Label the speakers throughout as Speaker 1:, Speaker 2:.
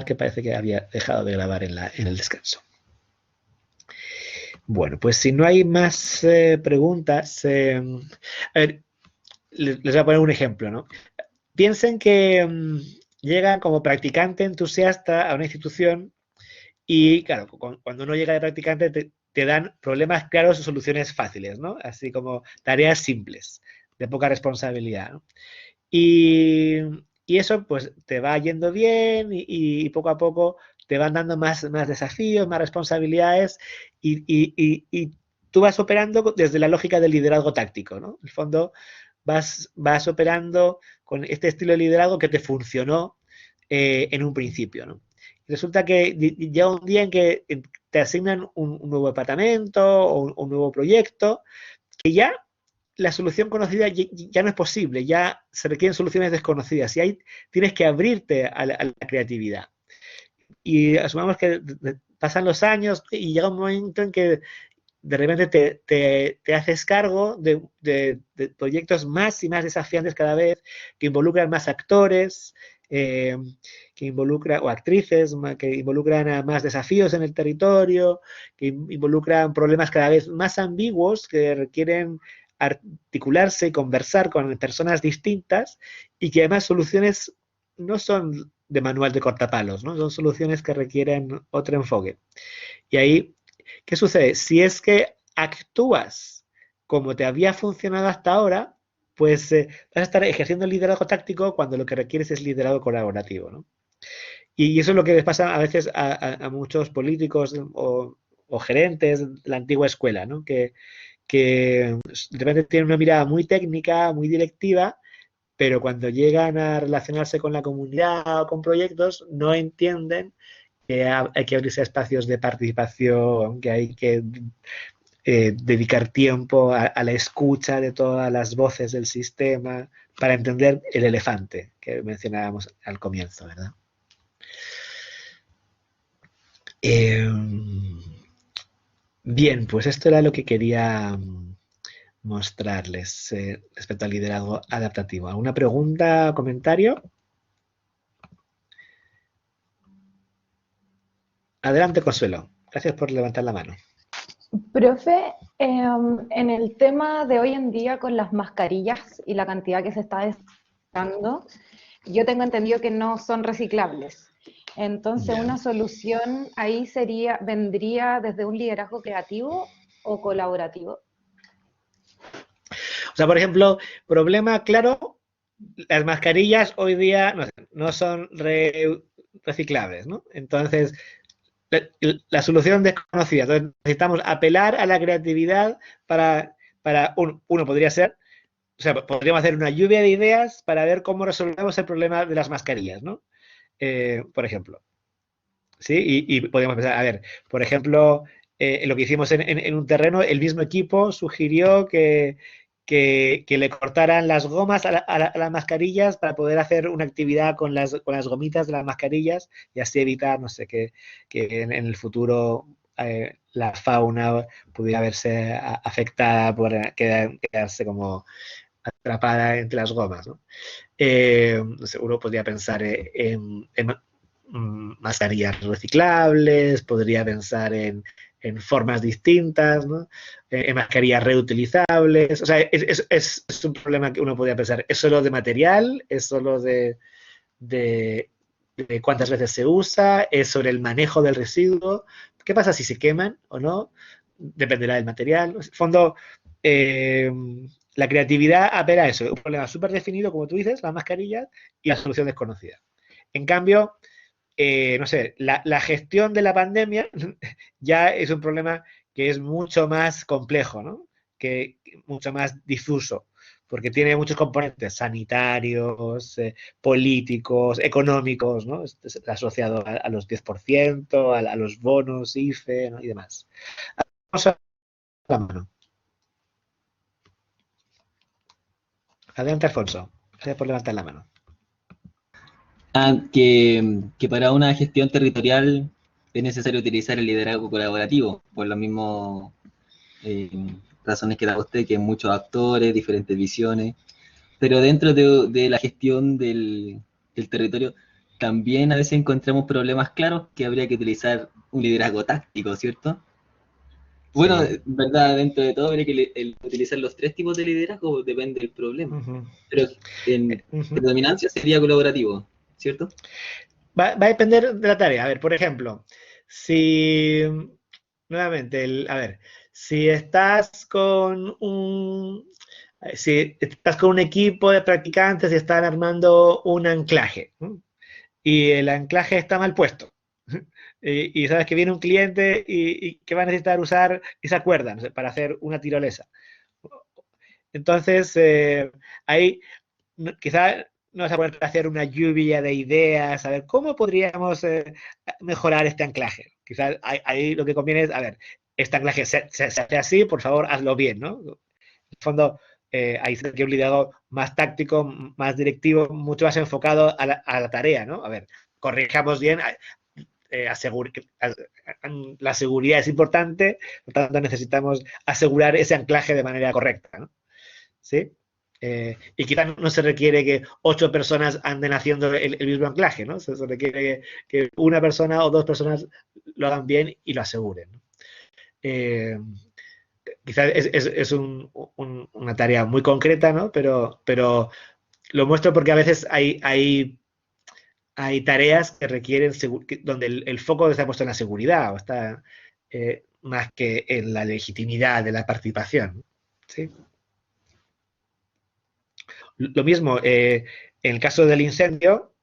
Speaker 1: que parece que había dejado de grabar en el descanso. Bueno, pues si no hay más preguntas, a ver, les voy a poner un ejemplo, ¿no? Piensen que llegan como practicante entusiasta a una institución y, claro, cuando uno llega de practicante te dan problemas claros o soluciones fáciles, ¿no? Así como tareas simples, de poca responsabilidad, ¿no? Y, y eso pues te va yendo bien y poco a poco te van dando más desafíos, más responsabilidades y tú vas operando desde la lógica del liderazgo táctico, ¿no? En el fondo vas operando con este estilo de liderazgo que te funcionó en un principio, ¿no? Resulta que llega un día en que te asignan un nuevo departamento o un nuevo proyecto que ya la solución conocida ya no es posible, ya se requieren soluciones desconocidas y ahí tienes que abrirte a la creatividad. Y asumamos que pasan los años y llega un momento en que de repente te haces cargo de proyectos más y más desafiantes cada vez, que involucran más actores, eh, que involucran, o actrices, que involucran a más desafíos en el territorio, que involucran problemas cada vez más ambiguos que requieren articularse y conversar con personas distintas y que además soluciones no son de manual de cortapalos, ¿no? Son soluciones que requieren otro enfoque. Y ahí, ¿qué sucede? Si es que actúas como te había funcionado hasta ahora, pues vas a estar ejerciendo el liderazgo táctico cuando lo que requieres es liderazgo colaborativo, ¿no? Y eso es lo que les pasa a veces a muchos políticos o gerentes de la antigua escuela, ¿no? Que de repente tienen una mirada muy técnica, muy directiva, pero cuando llegan a relacionarse con la comunidad o con proyectos, no entienden que hay que abrirse a espacios de participación, que hay que dedicar tiempo a la escucha de todas las voces del sistema para entender el elefante que mencionábamos al comienzo, ¿verdad? Eh, bien, pues esto era lo que quería mostrarles respecto al liderazgo adaptativo. ¿Alguna pregunta, comentario? Adelante, Consuelo. Gracias por levantar la mano.
Speaker 2: Profe, en el tema de hoy en día con las mascarillas y la cantidad que se está desechando, yo tengo entendido que no son reciclables. Entonces,
Speaker 1: Ya.
Speaker 2: una solución ahí vendría desde un liderazgo creativo o colaborativo.
Speaker 1: O sea, por ejemplo, problema claro, las mascarillas hoy día no son reciclables, ¿no? Entonces, la solución desconocida. Entonces, necesitamos apelar a la creatividad para uno podría ser, o sea, podríamos hacer una lluvia de ideas para ver cómo resolvemos el problema de las mascarillas, ¿no? Por ejemplo. ¿Sí? Y podríamos pensar, a ver, por ejemplo, lo que hicimos en un terreno, el mismo equipo sugirió que le cortaran las gomas a las mascarillas para poder hacer una actividad con las gomitas de las mascarillas y así evitar, no sé, que en el futuro la fauna pudiera verse afectada por quedarse como atrapada entre las gomas, ¿no? No sé, uno podría pensar en mascarillas reciclables, podría pensar en formas distintas, ¿no? En mascarillas reutilizables. O sea, es un problema que uno podría pensar, ¿es solo de material? ¿Es solo de cuántas veces se usa? ¿Es sobre el manejo del residuo? ¿Qué pasa si se queman o no? Dependerá del material. En el fondo, eh, la creatividad apela a eso, un problema súper definido, como tú dices, las mascarillas, y la solución desconocida. En cambio, no sé, la gestión de la pandemia ya es un problema que es mucho más complejo, ¿no? Que mucho más difuso, porque tiene muchos componentes sanitarios, políticos, económicos, ¿no? Está asociado a los 10%, a los bonos, IFE, ¿no? Y demás. Vamos a la mano. Adelante, Alfonso. Gracias por levantar la mano.
Speaker 3: Que para una gestión territorial es necesario utilizar el liderazgo colaborativo, por las mismas razones que da usted, que hay muchos actores, diferentes visiones, pero dentro de la gestión del territorio, también a veces encontramos problemas claros que habría que utilizar un liderazgo táctico, ¿cierto? Bueno,
Speaker 1: Sí.
Speaker 3: verdad, dentro de todo habría que utilizar los tres tipos de liderazgo, depende del problema.
Speaker 1: Ujú.
Speaker 3: Pero en
Speaker 1: Ujú.
Speaker 3: predominancia sería colaborativo, ¿cierto?
Speaker 1: Va a depender de la tarea. A ver, por ejemplo, si, nuevamente, a ver, si estás con si estás con un equipo de practicantes y están armando un anclaje, ¿no? Y el anclaje está mal puesto. Y sabes que viene un cliente y que va a necesitar usar esa cuerda, no sé, para hacer una tirolesa. Entonces, ahí quizá no vas a poder hacer una lluvia de ideas, a ver cómo podríamos mejorar este anclaje. Quizás ahí lo que conviene es, a ver, este anclaje se hace así, por favor, hazlo bien, ¿no? En el fondo, ahí se requiere un liderazgo más táctico, más directivo, mucho más enfocado a la tarea, ¿no? A ver, corrijamos bien, la seguridad es importante, por lo tanto necesitamos asegurar ese anclaje de manera correcta, ¿no? ¿Sí? Y quizás no se requiere que 8 personas anden haciendo el mismo anclaje, ¿no? Se requiere que una persona o 2 personas lo hagan bien y lo aseguren, ¿no? Eh, Quizás es una tarea muy concreta, ¿no? Pero lo muestro porque a veces hay tareas que requieren, donde el foco está puesto en la seguridad o está más que en la legitimidad de la participación, ¿sí? Lo mismo, en el caso del incendio,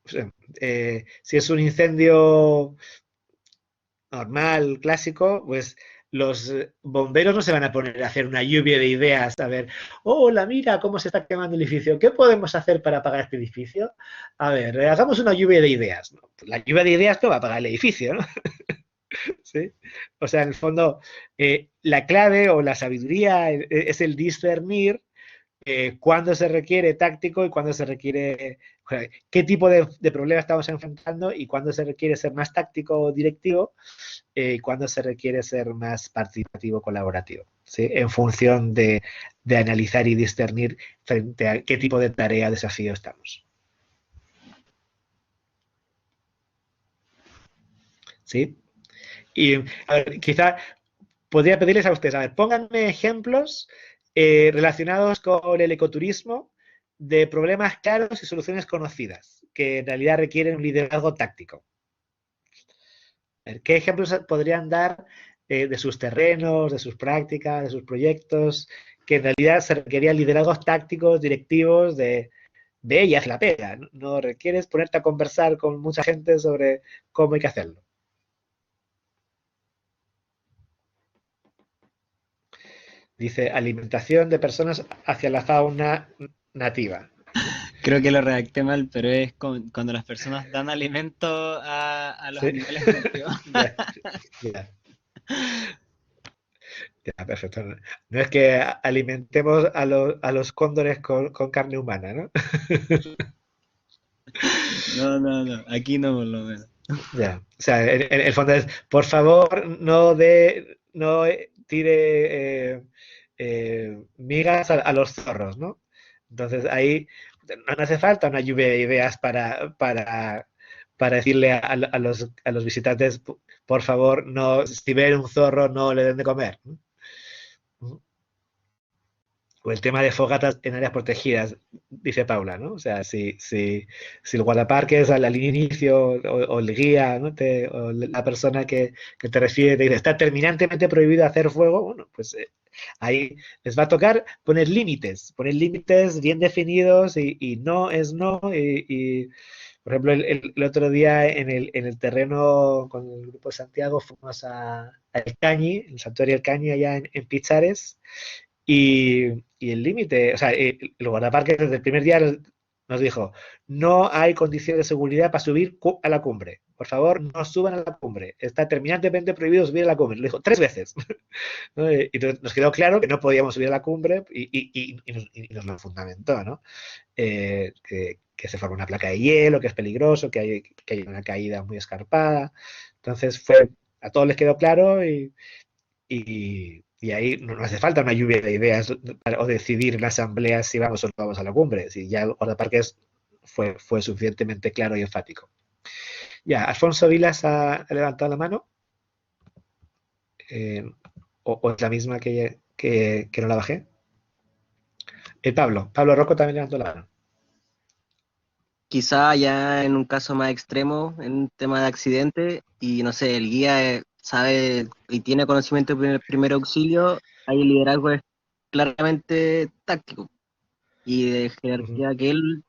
Speaker 1: si es un incendio normal, clásico, pues los bomberos no se van a poner a hacer una lluvia de ideas, a ver, hola, mira cómo se está quemando el edificio, ¿qué podemos hacer para apagar este edificio? A ver, hagamos una lluvia de ideas. ¿No? La lluvia de ideas no va a apagar el edificio, ¿no? ¿Sí? O sea, en el fondo, la clave o la sabiduría es el discernir cuándo se requiere táctico y cuándo se requiere, o sea, qué tipo de problema estamos enfrentando y cuándo se requiere ser más táctico o directivo y cuándo se requiere ser más participativo, colaborativo, ¿sí? En función de analizar y discernir frente a qué tipo de tarea, desafío estamos. ¿Sí? Y a ver, quizá podría pedirles a ustedes, a ver, pónganme ejemplos relacionados con el ecoturismo de problemas claros y soluciones conocidas, que en realidad requieren un liderazgo táctico. A ver, ¿qué ejemplos podrían dar de sus terrenos, de sus prácticas, de sus proyectos, que en realidad se requerían liderazgos tácticos, directivos de ellas la pega? No requieres ponerte a conversar con mucha gente sobre cómo hay que hacerlo. Dice, alimentación de personas hacia la fauna nativa.
Speaker 4: Creo que lo redacté mal, pero es cuando las personas dan alimento a los
Speaker 1: ¿Sí?
Speaker 4: animales nativos.
Speaker 1: Ya, ya, ya, perfecto. No es que alimentemos a los cóndores con carne humana, ¿no?
Speaker 4: No, no, no, aquí no por lo menos.
Speaker 1: Ya, o sea, en el fondo es, por favor, no tire migas a los zorros, ¿no? Entonces ahí no hace falta una lluvia de ideas para decirle a los visitantes, por favor, no, si ven un zorro, no le den de comer, ¿no? O el tema de fogatas en áreas protegidas, dice Paula, ¿no? O sea, si el guardaparques al inicio o el guía, ¿no? O la persona que te refiere te dice, está terminantemente prohibido hacer fuego, bueno, pues ahí les va a tocar poner límites bien definidos y no es no. Por ejemplo, el otro día en el terreno con el grupo de Santiago fuimos al Cañi, el santuario del Cañi allá en Pichares, y el límite, o sea, el guardaparques desde el primer día nos dijo, no hay condiciones de seguridad para subir a la cumbre. Por favor, no suban a la cumbre. Está terminantemente prohibido subir a la cumbre. Lo dijo 3 veces. ¿No? Y nos quedó claro que no podíamos subir a la cumbre y nos lo fundamentó, ¿no? Que se forma una placa de hielo, que es peligroso, que hay una caída muy escarpada. Entonces a todos les quedó claro y ahí no hace falta una lluvia de ideas o decidir en la asamblea si vamos o no vamos a la cumbre. Si ya el guardaparques fue suficientemente claro y enfático. Ya, Alfonso Vilas ha levantado la mano. O es la misma que no la bajé. Pablo Rocco también levantó la mano.
Speaker 5: Quizá ya en un caso más extremo, en un tema de accidente, y no sé, el guía sabe y tiene conocimiento de primer auxilio, ahí el liderazgo es claramente táctico y de
Speaker 1: Ujú,
Speaker 5: jerarquía que él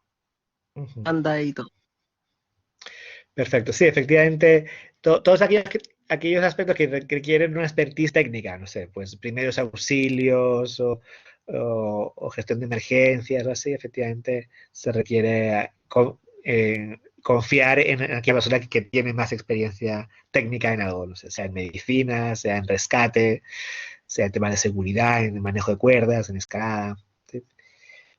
Speaker 1: ujú.
Speaker 5: anda y todo.
Speaker 1: Perfecto, sí, efectivamente, todos aquellos aspectos que requieren una expertise técnica, no sé, pues primeros auxilios o gestión de emergencias o así, efectivamente se requiere confiar en aquella persona que tiene más experiencia técnica en algo, no sé, sea en medicina, sea en rescate, sea en temas de seguridad, en el manejo de cuerdas, en escalada. ¿Sí?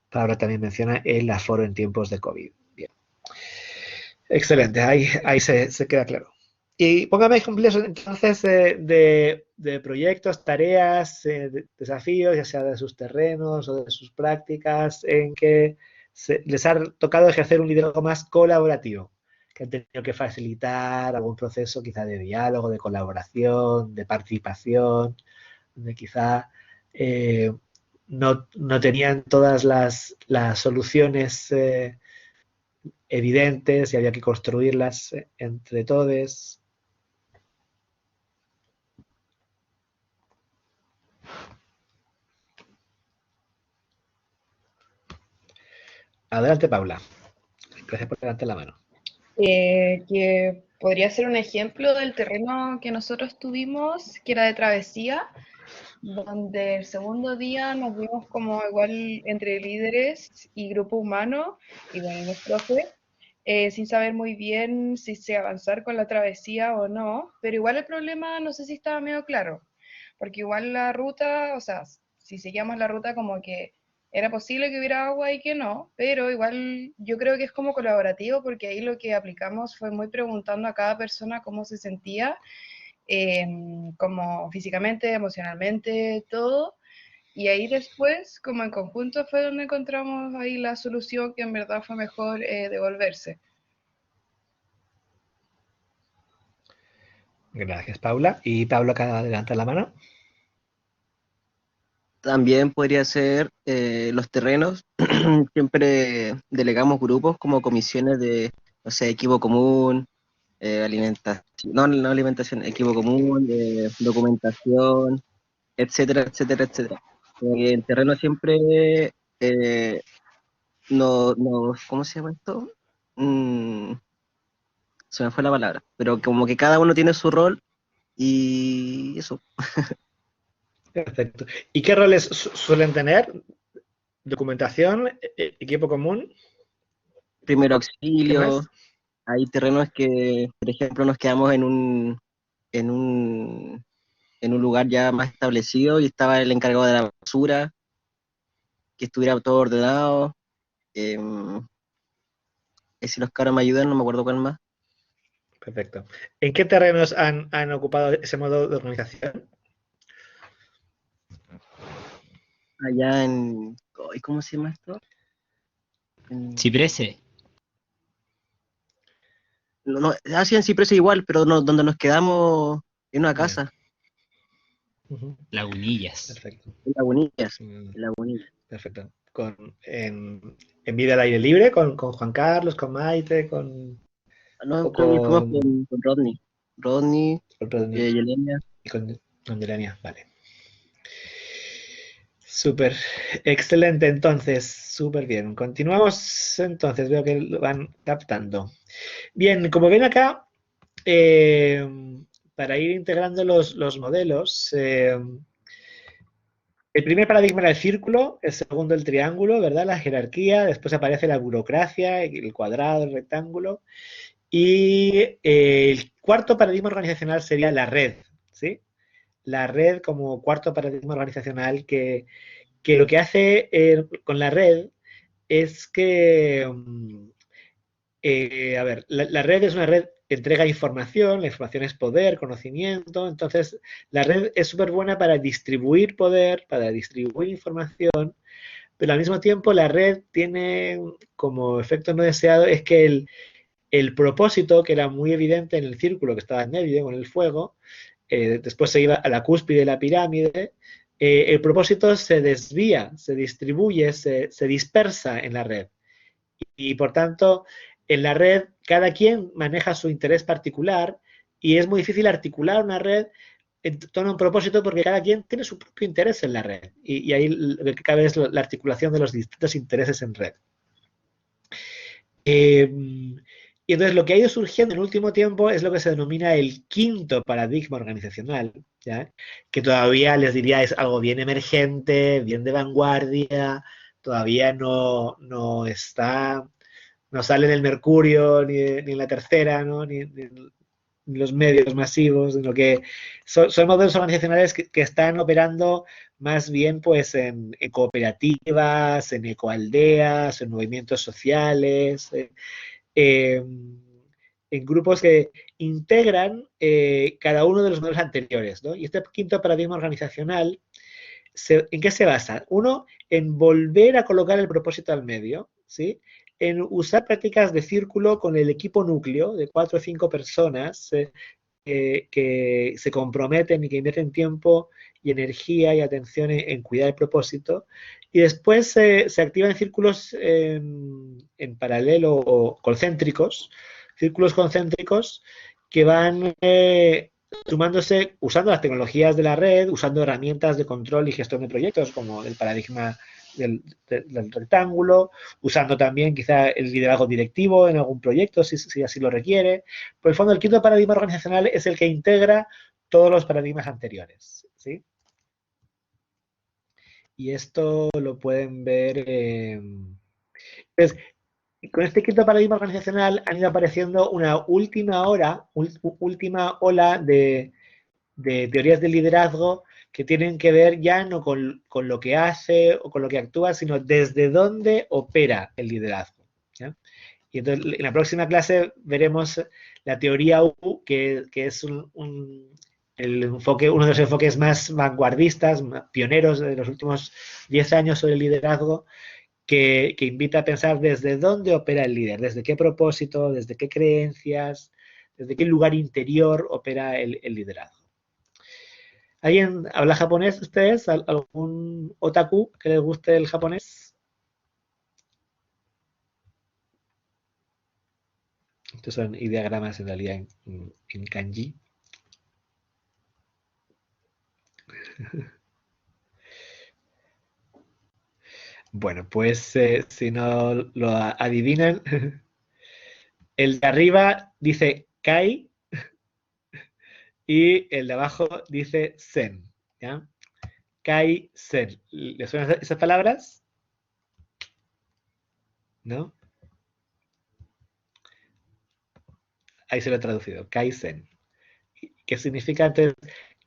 Speaker 1: Pablo también menciona el aforo en tiempos de COVID. Bien. Excelente, ahí se queda claro. Y póngame ejemplos entonces de proyectos, tareas, desafíos, ya sea de sus terrenos o de sus prácticas, en que les ha tocado ejercer un liderazgo más colaborativo, que han tenido que facilitar algún proceso quizá de diálogo, de colaboración, de participación, donde quizá no tenían todas las soluciones evidentes y había que construirlas entre todos. Adelante, Paula. Gracias por levantarte la mano.
Speaker 6: Que podría ser un ejemplo del terreno que nosotros tuvimos, que era de travesía, donde el segundo día nos vimos como igual entre líderes y grupo humano, y bueno, y los profes, sin saber muy bien si se avanzar con la travesía o no, pero igual el problema no sé si estaba medio claro, porque igual la ruta, o sea, si seguíamos la ruta como que era posible que hubiera agua y que no, pero igual yo creo que es como colaborativo porque ahí lo que aplicamos fue muy preguntando a cada persona cómo se sentía, eh, como físicamente, emocionalmente, todo. Y ahí después, como en conjunto, fue donde encontramos ahí la solución que en verdad fue mejor devolverse.
Speaker 1: Gracias, Paula. Y Pablo acaba de levantar la mano.
Speaker 5: También podría ser los terrenos, siempre delegamos grupos como comisiones de, no sé, equipo común, alimentación, no alimentación, equipo común, documentación, etcétera, etcétera, etcétera. El terreno siempre eh, ¿cómo se llama esto? Mm, Se me fue la palabra, pero como que cada uno tiene su rol y eso.
Speaker 1: Perfecto. ¿Y qué roles suelen tener? Documentación, equipo común,
Speaker 5: Primero
Speaker 1: ¿qué
Speaker 5: auxilio,
Speaker 1: más?
Speaker 5: hay terrenos que, por ejemplo, nos quedamos en un, en un lugar ya más establecido y estaba el encargado de la basura, que estuviera todo ordenado. em, si los caras me ayudan, no me acuerdo cuál más.
Speaker 1: Perfecto. ¿En qué terrenos han ocupado ese modo de organización?
Speaker 5: Allá en, ay, ¿cómo se llama esto?
Speaker 4: Ciprese,
Speaker 5: No, no, sí, en Ciprés igual, pero no, donde nos quedamos en una
Speaker 1: Ya.
Speaker 5: casa,
Speaker 1: Ujú.
Speaker 4: Lagunillas.
Speaker 1: Perfecto.
Speaker 5: en Lagunillas,
Speaker 1: Mm,
Speaker 5: en Lagunillas.
Speaker 1: perfecto. En vida al aire libre, con Juan Carlos, con Maite,
Speaker 5: No,
Speaker 1: o
Speaker 5: creo que fuimos
Speaker 1: con,
Speaker 5: con Rodney. Rodney,
Speaker 1: perdón,
Speaker 5: Yelenia.
Speaker 1: y con Delania. Vale. Súper, excelente entonces, súper bien. Continuamos entonces, veo que lo van captando. Bien, como ven acá, eh, para ir integrando los modelos, el primer paradigma era el círculo, el segundo el triángulo, ¿verdad? La jerarquía, después aparece la burocracia, el cuadrado, el rectángulo, y el cuarto paradigma organizacional sería la red, ¿sí? La red como cuarto paradigma organizacional que lo que hace con la red es que, a ver, la red es una red que entrega información, la información es poder, conocimiento, entonces la red es súper buena para distribuir poder, para distribuir información, pero al mismo tiempo la red tiene como efecto no deseado es que el propósito, que era muy evidente en el círculo que estaba en medio, con el fuego, después se iba a la cúspide de la pirámide, el propósito se desvía, se distribuye, se dispersa en la red. Y por tanto, en la red cada quien maneja su interés particular y es muy difícil articular una red en torno a un propósito porque cada quien tiene su propio interés en la red. Y ahí lo que cabe es la articulación de los distintos intereses en red. Y entonces lo que ha ido surgiendo en el último tiempo es lo que se denomina el quinto paradigma organizacional, ¿ya? Que todavía les diría es algo bien emergente, bien de vanguardia, todavía no está, no sale en el Mercurio ni en la Tercera, ¿no? ni en los medios masivos, sino que son modelos organizacionales que están operando más bien pues en cooperativas, en ecoaldeas, en movimientos sociales, en grupos que integran cada uno de los modelos anteriores, ¿no? Y este quinto paradigma organizacional, ¿en qué se basa? Uno, en volver a colocar el propósito al medio, ¿sí? En usar prácticas de círculo con el equipo núcleo de 4 o 5 personas que se comprometen y que invierten tiempo y energía y atención en cuidar el propósito. Y después se activan círculos en paralelo o concéntricos, círculos concéntricos que van sumándose, usando las tecnologías de la red, usando herramientas de control y gestión de proyectos como el paradigma del rectángulo, usando también quizá el liderazgo directivo en algún proyecto si así lo requiere. Por el fondo, el quinto paradigma organizacional es el que integra todos los paradigmas anteriores, ¿sí? Y esto lo pueden ver. Pues, con este quinto paradigma organizacional han ido apareciendo una última ola de teorías de liderazgo que tienen que ver ya no con lo que hace o con lo que actúa, sino desde dónde opera el liderazgo, ¿ya? Y entonces en la próxima clase veremos la teoría U, que es el enfoque, uno de los enfoques más vanguardistas, pioneros de los últimos 10 años sobre el liderazgo, que invita a pensar desde dónde opera el líder, desde qué propósito, desde qué creencias, desde qué lugar interior opera el liderazgo. ¿Alguien habla japonés ustedes? ¿Algún otaku que les guste el japonés? Estos son ideogramas en realidad en kanji. Bueno, pues si no lo adivinan, el de arriba dice kai y el de abajo dice sen, ¿ya? Kai, sen. ¿Les suenan esas palabras? ¿No? Ahí se lo he traducido, kai, sen. ¿Qué significa entonces?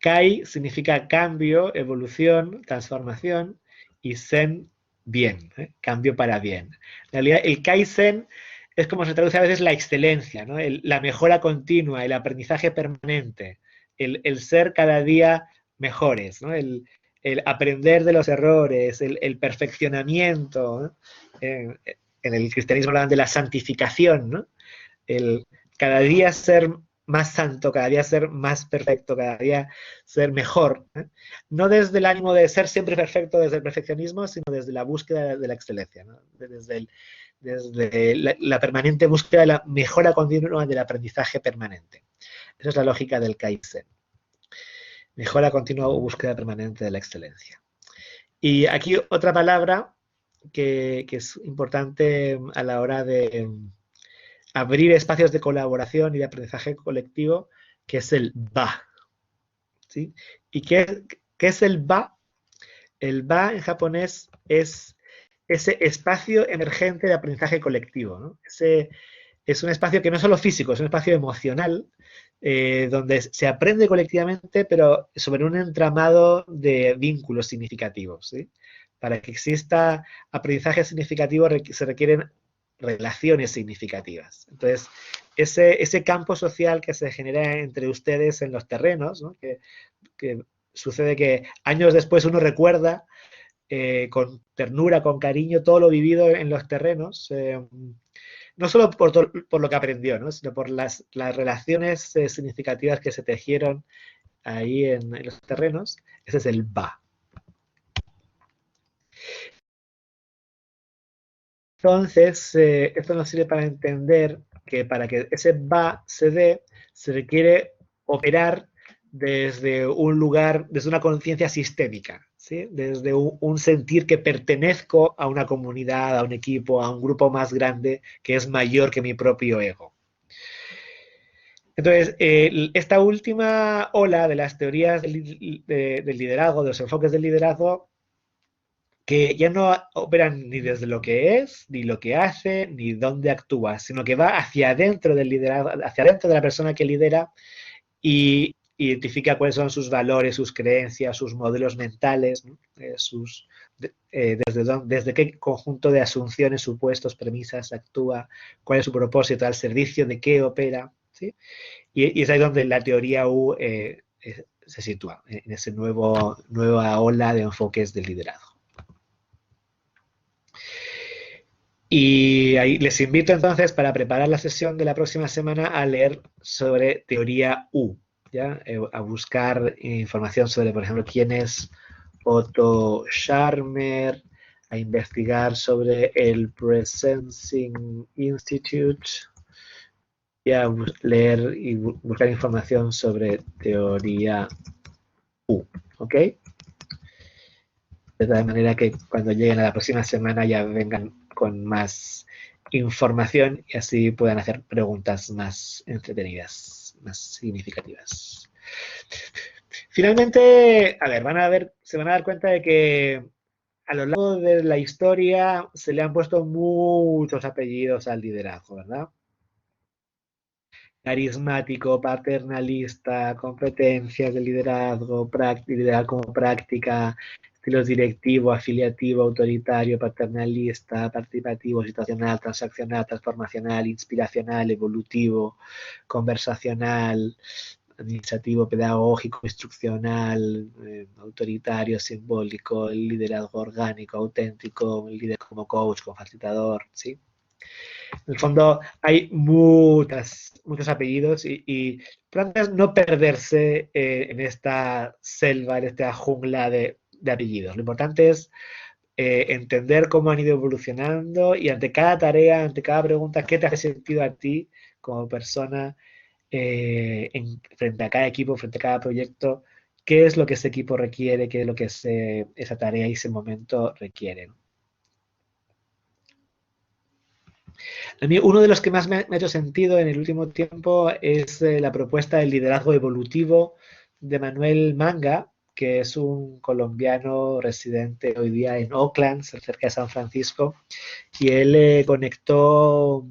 Speaker 1: Kai significa cambio, evolución, transformación, y Zen, bien, cambio para bien. En realidad, el Kaizen es como se traduce a veces la excelencia, ¿no? La mejora continua, el aprendizaje permanente, el ser cada día mejores, ¿no? El aprender de los errores, el perfeccionamiento, ¿no? En el cristianismo hablan de la santificación, ¿no? El cada día ser más santo, cada día ser más perfecto, cada día ser mejor, ¿eh? No desde el ánimo de ser siempre perfecto desde el perfeccionismo, sino desde la búsqueda de la excelencia, ¿no? Desde la permanente búsqueda de la mejora continua del aprendizaje permanente. Esa es la lógica del Kaizen. Mejora continua o búsqueda permanente de la excelencia. Y aquí otra palabra que es importante a la hora de abrir espacios de colaboración y de aprendizaje colectivo, que es el ba, ¿sí? ¿Y qué es el ba? El ba en japonés es ese espacio emergente de aprendizaje colectivo, ¿no? Es un espacio que no es solo físico, es un espacio emocional, donde se aprende colectivamente, pero sobre un entramado de vínculos significativos, ¿sí? Para que exista aprendizaje significativo se requieren relaciones significativas. Entonces, ese campo social que se genera entre ustedes en los terrenos, ¿no? que sucede que años después uno recuerda con ternura, con cariño, todo lo vivido en los terrenos, no solo por lo que aprendió, ¿no? Sino por las relaciones significativas que se tejieron ahí en los terrenos. Ese es el va. Entonces, esto nos sirve para entender que para que ese va se dé, se requiere operar desde un lugar, desde una conciencia sistémica, ¿sí? Desde un sentir que pertenezco a una comunidad, a un equipo, a un grupo más grande que es mayor que mi propio ego. Entonces, esta última ola de las teorías del liderazgo, de los enfoques del liderazgo, que ya no operan ni desde lo que es, ni lo que hace, ni dónde actúa, sino que va hacia adentro del liderazgo, hacia adentro de la persona que lidera y identifica cuáles son sus valores, sus creencias, sus modelos mentales, ¿no? Desde qué conjunto de asunciones, supuestos, premisas actúa, cuál es su propósito, al servicio de qué opera, ¿sí? Y es ahí donde la teoría U se sitúa, en esa nueva ola de enfoques del liderazgo. Y ahí les invito entonces para preparar la sesión de la próxima semana a leer sobre teoría U, ¿ya? A buscar información sobre, por ejemplo, quién es Otto Scharmer, a investigar sobre el Presencing Institute y a leer y buscar información sobre teoría U, ¿ok? De tal manera que cuando lleguen a la próxima semana ya vengan con más información y así puedan hacer preguntas más entretenidas, más significativas. Finalmente, a ver, se van a dar cuenta de que a lo largo de la historia se le han puesto muchos apellidos al liderazgo, ¿verdad? Carismático, paternalista, competencias de liderazgo, liderazgo como práctica, estilos directivo, afiliativo, autoritario, paternalista, participativo, situacional, transaccional, transformacional, inspiracional, evolutivo, conversacional, administrativo, pedagógico, instruccional, autoritario, simbólico, el liderazgo orgánico, auténtico, el líder como coach, como facilitador, ¿sí? En el fondo hay muchos apellidos y no perderse en esta selva, en esta jungla de apellidos. Lo importante es entender cómo han ido evolucionando y ante cada tarea, ante cada pregunta, qué te hace sentido a ti como persona frente a cada equipo, frente a cada proyecto, qué es lo que ese equipo requiere, qué es lo que esa tarea y ese momento requieren. A mí uno de los que más me ha hecho sentido en el último tiempo es la propuesta del liderazgo evolutivo de Manuel Manga, que es un colombiano residente hoy día en Oakland, cerca de San Francisco, y él conectó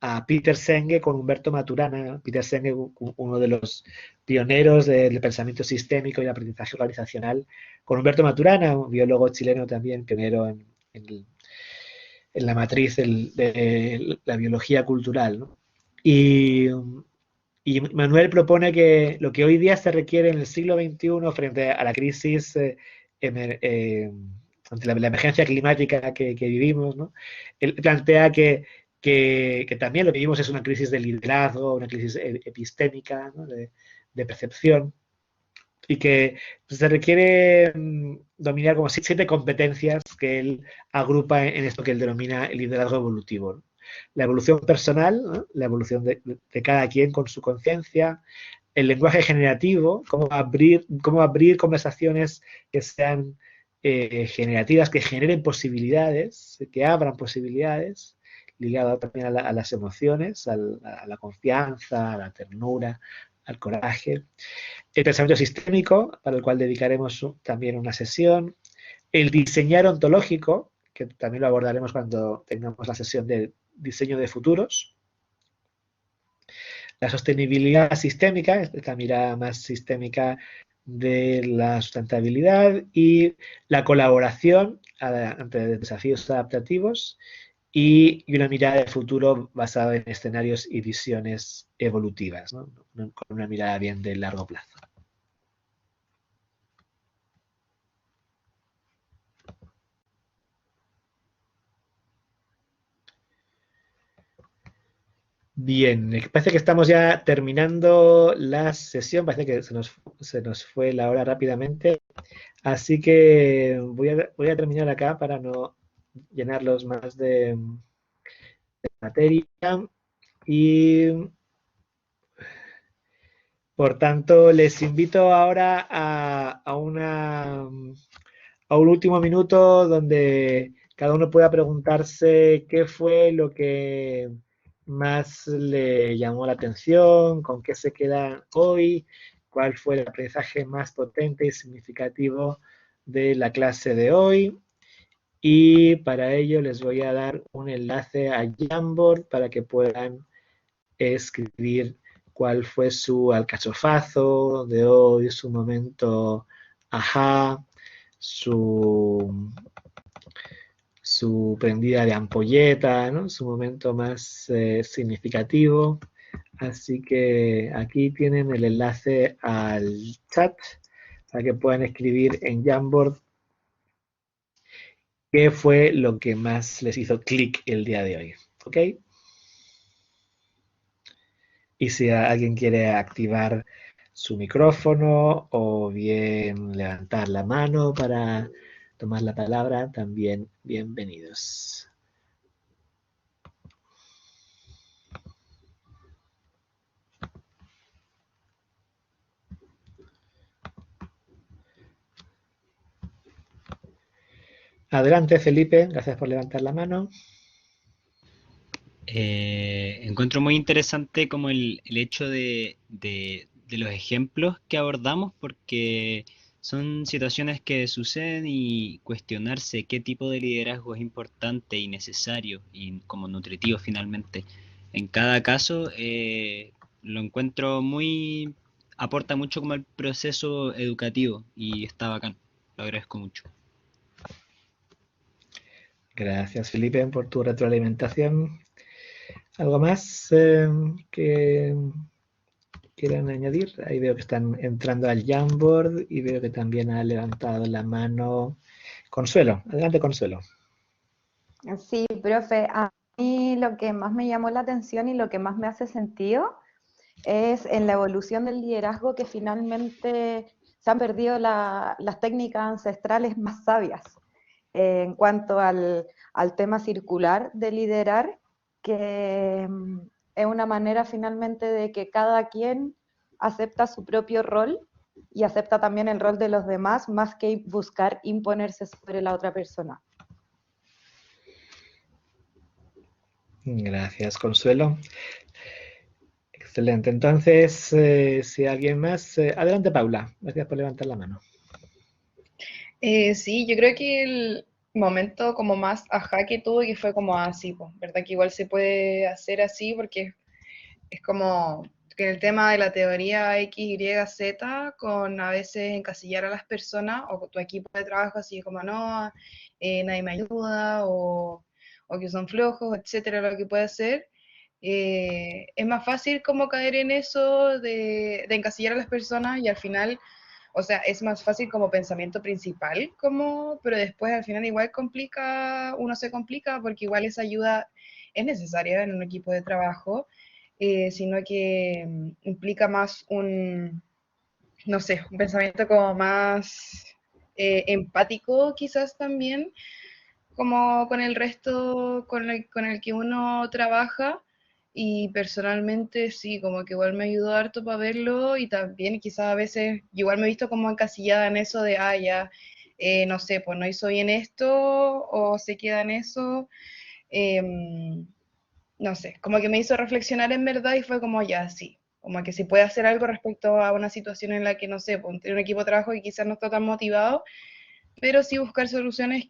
Speaker 1: a Peter Senge con Humberto Maturana. Peter Senge, uno de los pioneros del pensamiento sistémico y el aprendizaje organizacional, con Humberto Maturana, un biólogo chileno también, pionero en la matriz de la biología cultural, ¿no? Y Manuel propone que lo que hoy día se requiere en el siglo XXI frente a la crisis, ante la emergencia climática que vivimos, ¿no? Él plantea que también lo que vivimos es una crisis de liderazgo, una crisis epistémica, ¿no? de percepción, y que se requiere dominar como 7 competencias que él agrupa en esto que él denomina el liderazgo evolutivo, ¿no? La evolución personal, ¿no? La evolución de cada quien con su conciencia, el lenguaje generativo, cómo abrir conversaciones que sean generativas, que generen posibilidades, que abran posibilidades, ligado también a las emociones, a la confianza, a la ternura, al coraje. El pensamiento sistémico, para el cual dedicaremos también una sesión. El diseñar ontológico, que también lo abordaremos cuando tengamos la sesión de diseño de futuros. La sostenibilidad sistémica, esta mirada más sistémica de la sustentabilidad, y la colaboración ante desafíos adaptativos, y una mirada de futuro basada en escenarios y visiones evolutivas, ¿no? Con una mirada bien de largo plazo. Bien, parece que estamos ya terminando la sesión, parece que se nos fue la hora rápidamente, así que voy a terminar acá para no llenarlos más de materia y por tanto les invito ahora a un último minuto donde cada uno pueda preguntarse qué fue lo que más le llamó la atención, con qué se queda hoy, cuál fue el aprendizaje más potente y significativo de la clase de hoy. Y para ello les voy a dar un enlace a Jamboard para que puedan escribir cuál fue su alcachofazo de hoy, su momento ajá, su, su prendida de ampolleta, ¿no? Su momento más significativo. Así que aquí tienen el enlace al chat para que puedan escribir en Jamboard qué fue lo que más les hizo clic el día de hoy. ¿Ok? Y si alguien quiere activar su micrófono o bien levantar la mano para tomar la palabra, también bienvenidos. Adelante, Felipe, gracias por levantar la mano.
Speaker 4: Encuentro muy interesante como el hecho de los ejemplos que abordamos, porque son situaciones que suceden y cuestionarse qué tipo de liderazgo es importante y necesario y como nutritivo finalmente. En cada caso, lo encuentro muy, aporta mucho como al proceso educativo y está bacán. Lo agradezco mucho.
Speaker 1: Gracias, Felipe, por tu retroalimentación. ¿Algo más que quieran añadir? Ahí veo que están entrando al Jamboard y veo que también ha levantado la mano Consuelo. Adelante, Consuelo.
Speaker 2: Sí, profe, a mí lo que más me llamó la atención y lo que más me hace sentido es en la evolución del liderazgo que finalmente se han perdido las técnicas ancestrales más sabias en cuanto al tema circular de liderar, que es una manera finalmente de que cada quien acepta su propio rol y acepta también el rol de los demás, más que buscar imponerse sobre la otra persona.
Speaker 1: Gracias, Consuelo. Excelente. Entonces, si alguien más, adelante, Paula. Gracias por levantar la mano.
Speaker 6: Sí, yo creo que el momento como más ajá que tuve que fue como así, pues, ¿verdad? Que igual se puede hacer así porque es como que en el tema de la teoría X, Y, Z, con a veces encasillar a las personas o con tu equipo de trabajo así como no, nadie me ayuda o que son flojos, etcétera, lo que puede ser. Es más fácil como caer en eso de encasillar a las personas y al final, o sea, es más fácil como pensamiento principal, como, pero después al final igual complica, uno se complica porque igual esa ayuda es necesaria en un equipo de trabajo, sino que implica más no sé, un pensamiento como más empático quizás también, como con el resto con el que uno trabaja. Y personalmente sí, como que igual me ayudó harto para verlo y también quizás a veces igual me he visto como encasillada en eso de, ah, ya, no sé, pues no hizo bien esto o se queda en eso. em, no sé, como que me hizo reflexionar en verdad y fue como ya, sí, como que si puede hacer algo respecto a una situación en la que, no sé, pues, tiene un equipo de trabajo y quizás no está tan motivado, pero sí buscar soluciones